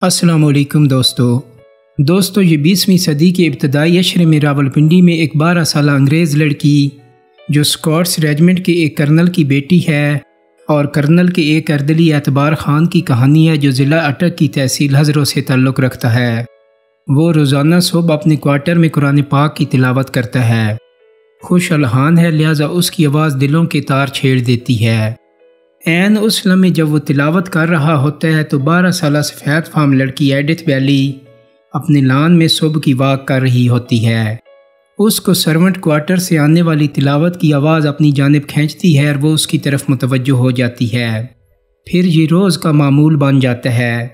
السلام علیکم دوستو یہ 20ویں صدی کے ابتدائی اشرے میں راولپنڈی میں ایک 12 سالہ انگریز لڑکی جو اسکاٹس ریجمنٹ کے ایک کرنل کی بیٹی ہے اور کرنل کے ایک اردلی اعتبار خان کی کہانی ہے جو ضلع اٹک کی تحصیل ہزروں سے تعلق رکھتا ہے۔ وہ روزانہ صبح اپنے کوارٹر میں قرآن پاک کی تلاوت کرتا ہے۔ خوش الحان ہے، لہٰذا اس کی آواز دلوں کے تار چھیڑ دیتی ہے۔ عین اس لمحے جب وہ تلاوت کر رہا ہوتا ہے تو 12 سالہ سفید فام لڑکی ایڈتھ بیلی اپنے لان میں صبح کی واک کر رہی ہوتی ہے۔ اس کو سرونٹ کوارٹر سے آنے والی تلاوت کی آواز اپنی جانب کھینچتی ہے اور وہ اس کی طرف متوجہ ہو جاتی ہے۔ پھر یہ روز کا معمول بن جاتا ہے۔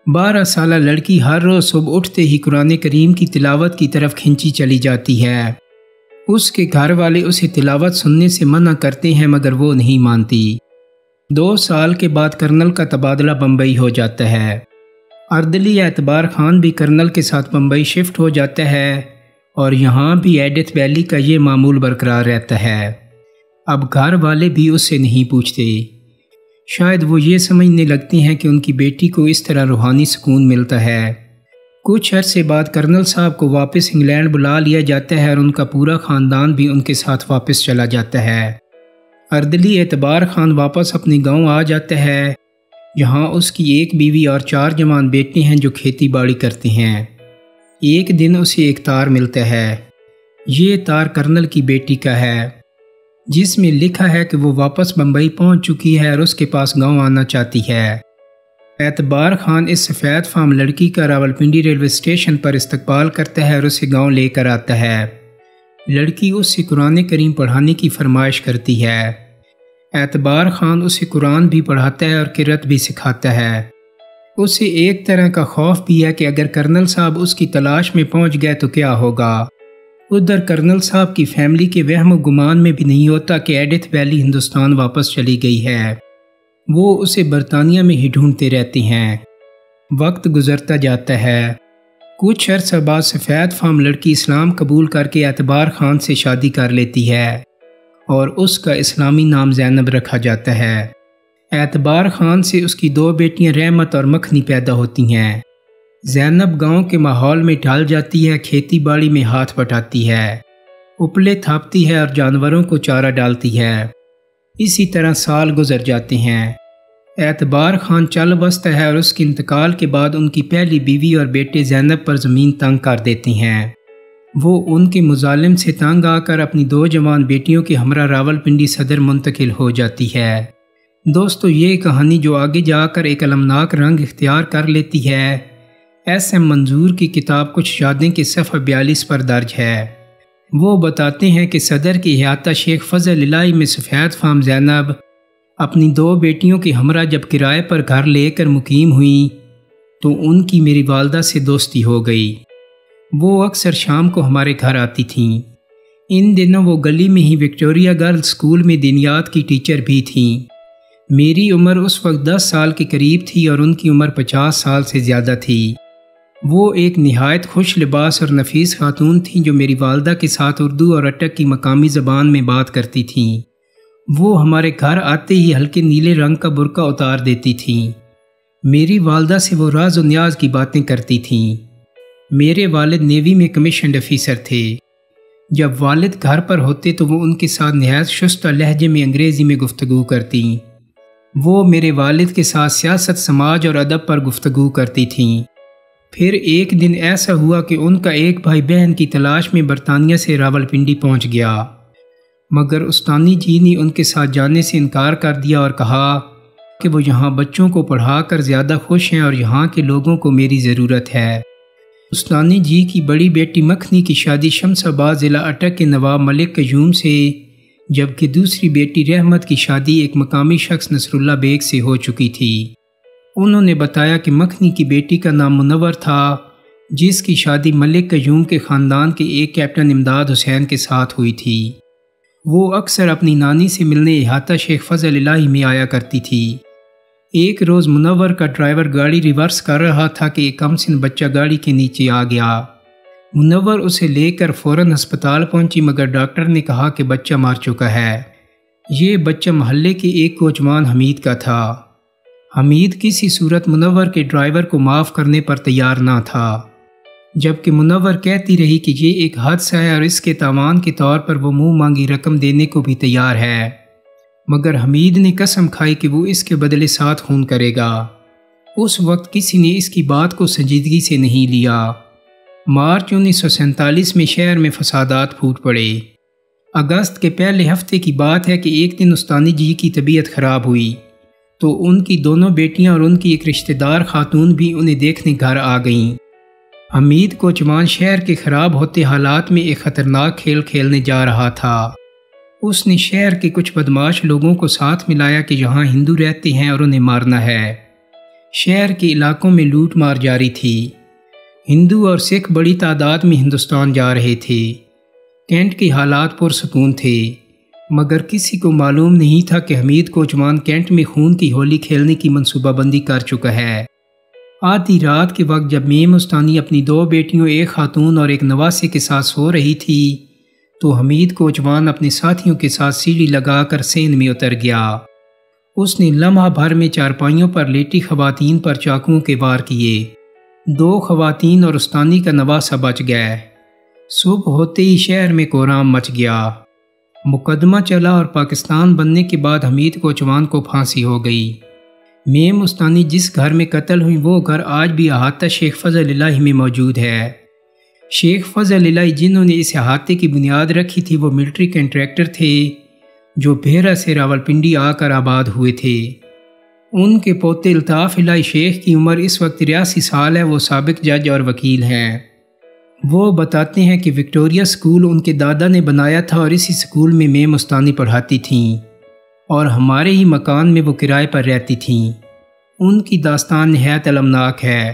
12 سالہ لڑکی ہر روز صبح اٹھتے ہی قرآن کریم کی تلاوت کی طرف کھینچی چلی جاتی ہے۔ اس کے گھر والے اسے تلاوت سننے سے منع کرتے ہیں مگر وہ نہیں مانتی۔ 2 سال کے بعد کرنل کا تبادلہ بمبئی ہو جاتا ہے۔ اردلی اعتبار خان بھی کرنل کے ساتھ بمبئی شفٹ ہو جاتا ہے اور یہاں بھی ایڈتھ بیلی کا یہ معمول برقرار رہتا ہے۔ اب گھر والے بھی اس سے نہیں پوچھتے۔ شاید وہ یہ سمجھنے لگتے ہیں کہ ان کی بیٹی کو اس طرح روحانی سکون ملتا ہے۔ کچھ عرصے بعد کرنل صاحب کو واپس انگلینڈ بلا لیا جاتا ہے اور ان کا پورا خاندان بھی ان کے ساتھ واپس چلا جاتا ہے۔ اردلی اعتبار خان واپس اپنے گاؤں آ جاتا ہے جہاں اس کی ایک بیوی اور 4 جوان بیٹے ہیں جو کھیتی باڑی کرتے ہیں۔ ایک دن اسے ایک تار ملتا ہے۔ یہ تار کرنل کی بیٹی کا ہے جس میں لکھا ہے کہ وہ واپس بمبئی پہنچ چکی ہے اور اس کے پاس گاؤں آنا چاہتی ہے۔ اعتبار خان اس سفید فام لڑکی کا راولپنڈی ریلوے اسٹیشن پر استقبال کرتا ہے اور اسے گاؤں لے کر آتا ہے۔ لڑکی اس سے قرآن کریم پڑھانے کی فرمائش کرتی ہے۔ اعتبار خان اسے قرآن بھی پڑھاتا ہے اور قرأت بھی سکھاتا ہے۔ اسے ایک طرح کا خوف بھی ہے کہ اگر کرنل صاحب اس کی تلاش میں پہنچ گئے تو کیا ہوگا۔ ادھر کرنل صاحب کی فیملی کے وہم و گمان میں بھی نہیں ہوتا کہ ایڈتھ بیلی ہندوستان واپس چلی گئی ہے۔ وہ اسے برطانیہ میں ہی ڈھونڈتے رہتے ہیں۔ وقت گزرتا جاتا ہے۔ کچھ عرصہ بعد سفید فام لڑکی اسلام قبول کر کے اعتبار خان سے شادی کر لیتی ہے اور اس کا اسلامی نام زینب رکھا جاتا ہے۔ اعتبار خان سے اس کی 2 بیٹیاں رحمت اور مکھنی پیدا ہوتی ہیں۔ زینب گاؤں کے ماحول میں ڈھل جاتی ہے، کھیتی باڑی میں ہاتھ بٹاتی ہے، اپلے تھاپتی ہے اور جانوروں کو چارہ ڈالتی ہے۔ اسی طرح سال گزر جاتے ہیں۔ اعتبار خان چل بستا ہے اور اس کے انتقال کے بعد ان کی پہلی بیوی اور بیٹے زینب پر زمین تنگ کر دیتے ہیں۔ وہ ان کے مظالم سے تنگ آ کر اپنی 2 جوان بیٹیوں کے ہمراہ راولپنڈی صدر منتقل ہو جاتی ہے۔ دوستو یہ کہانی جو آگے جا کر ایک المناک رنگ اختیار کر لیتی ہے، SM منظور کی کتاب کچھ یادیں کے صفحہ 42 پر درج ہے۔ وہ بتاتے ہیں کہ صدر کی احاطہ شیخ فضل الہی میں سفید فام زینب اپنی 2 بیٹیوں کے ہمراہ جب کرائے پر گھر لے کر مقیم ہوئیں تو ان کی میری والدہ سے دوستی ہو گئی۔ وہ اکثر شام کو ہمارے گھر آتی تھیں۔ ان دنوں وہ گلی میں ہی وکٹوریہ گرل اسکول میں دینیات کی ٹیچر بھی تھیں۔ میری عمر اس وقت 10 سال کے قریب تھی اور ان کی عمر 50 سال سے زیادہ تھی۔ وہ ایک نہایت خوش لباس اور نفیس خاتون تھیں جو میری والدہ کے ساتھ اردو اور اٹک کی مقامی زبان میں بات کرتی تھیں۔ وہ ہمارے گھر آتے ہی ہلکے نیلے رنگ کا برقع اتار دیتی تھیں۔ میری والدہ سے وہ راز و نیاز کی باتیں کرتی تھیں۔ میرے والد نیوی میں کمیشنڈ آفیسر تھے۔ جب والد گھر پر ہوتے تو وہ ان کے ساتھ نہایت شستہ لہجے میں انگریزی میں گفتگو کرتی۔ وہ میرے والد کے ساتھ سیاست، سماج اور ادب پر گفتگو کرتی تھیں۔ پھر ایک دن ایسا ہوا کہ ان کا ایک بھائی بہن کی تلاش میں برطانیہ سے راولپنڈی پہنچ گیا، مگر استانی جی نے ان کے ساتھ جانے سے انکار کر دیا اور کہا کہ وہ یہاں بچوں کو پڑھا کر زیادہ خوش ہیں اور یہاں کے لوگوں کو میری ضرورت ہے۔ استانی جی کی بڑی بیٹی مکھنی کی شادی شمس آباد ضلع اٹک کے نواب ملک قیوم سے، جبکہ دوسری بیٹی رحمت کی شادی ایک مقامی شخص نصر اللہ بیگ سے ہو چکی تھی۔ انہوں نے بتایا کہ مکھنی کی بیٹی کا نام منور تھا جس کی شادی ملک قیوم کے خاندان کے ایک کیپٹن امداد حسین کے ساتھ ہوئی تھی۔ وہ اکثر اپنی نانی سے ملنے احاطہ شیخ فضل الہی میں آیا کرتی تھی۔ ایک روز منور کا ڈرائیور گاڑی ریورس کر رہا تھا کہ ایک کم سن بچہ گاڑی کے نیچے آ گیا۔ منور اسے لے کر فوراً ہسپتال پہنچی مگر ڈاکٹر نے کہا کہ بچہ مر چکا ہے۔ یہ بچہ محلے کے ایک کوچوان حمید کا تھا۔ حمید کسی صورت منور کے ڈرائیور کو معاف کرنے پر تیار نہ تھا، جبکہ منور کہتی رہی کہ یہ ایک حادثہ ہے اور اس کے تاوان کے طور پر وہ منہ مانگی رقم دینے کو بھی تیار ہے، مگر حمید نے قسم کھائی کہ وہ اس کے بدلے 7 خون کرے گا۔ اس وقت کسی نے اس کی بات کو سنجیدگی سے نہیں لیا۔ مارچ 1947 میں شہر میں فسادات پھوٹ پڑے۔ اگست کے پہلے ہفتے کی بات ہے کہ ایک دن استانی جی کی طبیعت خراب ہوئی تو ان کی دونوں بیٹیاں اور ان کی ایک رشتہ دار خاتون بھی انہیں دیکھنے گھر آ گئیں۔ حمید کوچوان شہر کے خراب ہوتے حالات میں ایک خطرناک کھیل کھیلنے جا رہا تھا۔ اس نے شہر کے کچھ بدماش لوگوں کو ساتھ ملایا کہ یہاں ہندو رہتے ہیں اور انہیں مارنا ہے۔ شہر کے علاقوں میں لوٹ مار جاری تھی۔ ہندو اور سکھ بڑی تعداد میں ہندوستان جا رہے تھے۔ کینٹ کے حالات پرسکون تھے، مگر کسی کو معلوم نہیں تھا کہ حمید کوچوان کینٹ میں خون کی ہولی کھیلنے کی منصوبہ بندی کر چکا ہے۔ آدھی رات کے وقت جب میم استانی اپنی 2 بیٹیوں، ایک خاتون اور ایک نواسے کے ساتھ سو رہی تھی تو حمید کوچوان اپنے ساتھیوں کے ساتھ سیڑھی لگا کر سیند میں اتر گیا۔ اس نے لمحہ بھر میں چارپائیوں پر لیٹی خواتین پر چاقوؤں کے وار کیے۔ 2 خواتین اور استانی کا نواسہ بچ گئے۔ صبح ہوتے ہی شہر میں کورام مچ گیا۔ مقدمہ چلا اور پاکستان بننے کے بعد حمید کوچوان کو پھانسی ہو گئی۔ میم استانی جس گھر میں قتل ہوئی وہ گھر آج بھی احاطہ شیخ فضل الہی میں موجود ہے۔ شیخ فضل الہی جنہوں نے اس احاطے کی بنیاد رکھی تھی وہ ملٹری کنٹریکٹر تھے جو بھیرا سے راولپنڈی آ کر آباد ہوئے تھے۔ ان کے پوتے الطاف الہی شیخ کی عمر اس وقت 83 سال ہے۔ وہ سابق جج اور وکیل ہیں۔ وہ بتاتے ہیں کہ وکٹوریہ اسکول ان کے دادا نے بنایا تھا اور اسی اسکول میں میم استانی پڑھاتی تھیں اور ہمارے ہی مکان میں وہ کرائے پر رہتی تھیں۔ ان کی داستان نہایت المناک ہے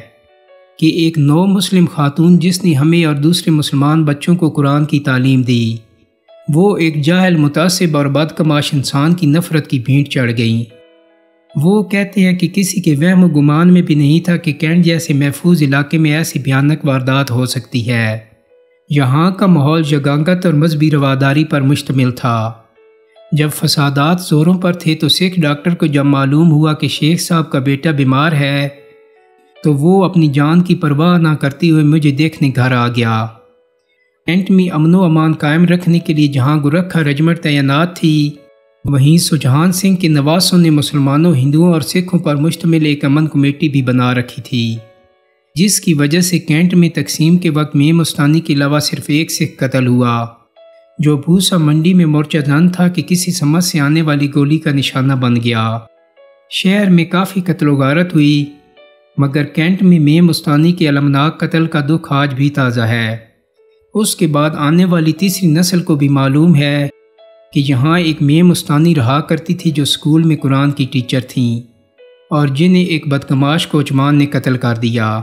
کہ ایک نو مسلم خاتون جس نے ہمیں اور دوسرے مسلمان بچوں کو قرآن کی تعلیم دی، وہ ایک جاہل متعصب اور بدکماش انسان کی نفرت کی بھینٹ چڑھ گئیں۔ وہ کہتے ہیں کہ کسی کے وہم و گمان میں بھی نہیں تھا کہ کینٹ جیسے محفوظ علاقے میں ایسی بھیانک واردات ہو سکتی ہے۔ یہاں کا ماحول یگانگت اور مذہبی رواداری پر مشتمل تھا۔ جب فسادات زوروں پر تھے تو سکھ ڈاکٹر کو جب معلوم ہوا کہ شیخ صاحب کا بیٹا بیمار ہے تو وہ اپنی جان کی پرواہ نہ کرتے ہوئے مجھے دیکھنے گھر آ گیا۔ کینٹ میں امن و امان قائم رکھنے کے لیے جہاں گورکھا رجمنٹ تعینات تھی، وہیں سجہان سنگھ کے نواسوں نے مسلمانوں، ہندوؤں اور سکھوں پر مشتمل ایک امن کمیٹی بھی بنا رکھی تھی، جس کی وجہ سے کینٹ میں تقسیم کے وقت میم استانی کے علاوہ صرف ایک سکھ قتل ہوا جو بھوسا منڈی میں مورچہ دھن تھا کہ کسی سمجھ سے آنے والی گولی کا نشانہ بن گیا۔ شہر میں کافی قتل و غارت ہوئی، مگر کینٹ میں میم استانی کے المناک قتل کا دکھ آج بھی تازہ ہے۔ اس کے بعد آنے والی تیسری نسل کو بھی معلوم ہے کہ یہاں ایک میم استانی رہا کرتی تھی جو اسکول میں قرآن کی ٹیچر تھیں اور جنہیں ایک بدکماش کوچوان نے قتل کر دیا۔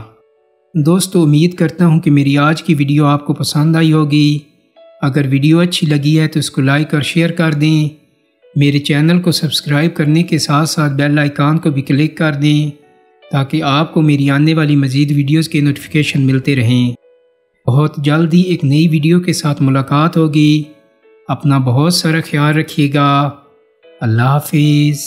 دوستو، امید کرتا ہوں کہ میری آج کی ویڈیو آپ کو پسند آئی ہوگی۔ اگر ویڈیو اچھی لگی ہے تو اس کو لائک اور شیئر کر دیں۔ میرے چینل کو سبسکرائب کرنے کے ساتھ ساتھ بیل آئیکن کو بھی کلک کر دیں تاکہ آپ کو میری آنے والی مزید ویڈیوز کے نوٹیفیکیشن ملتے رہیں۔ بہت جلدی ایک نئی ویڈیو کے ساتھ ملاقات ہوگی۔ اپنا بہت سارا خیال رکھیے گا۔ اللہ حافظ۔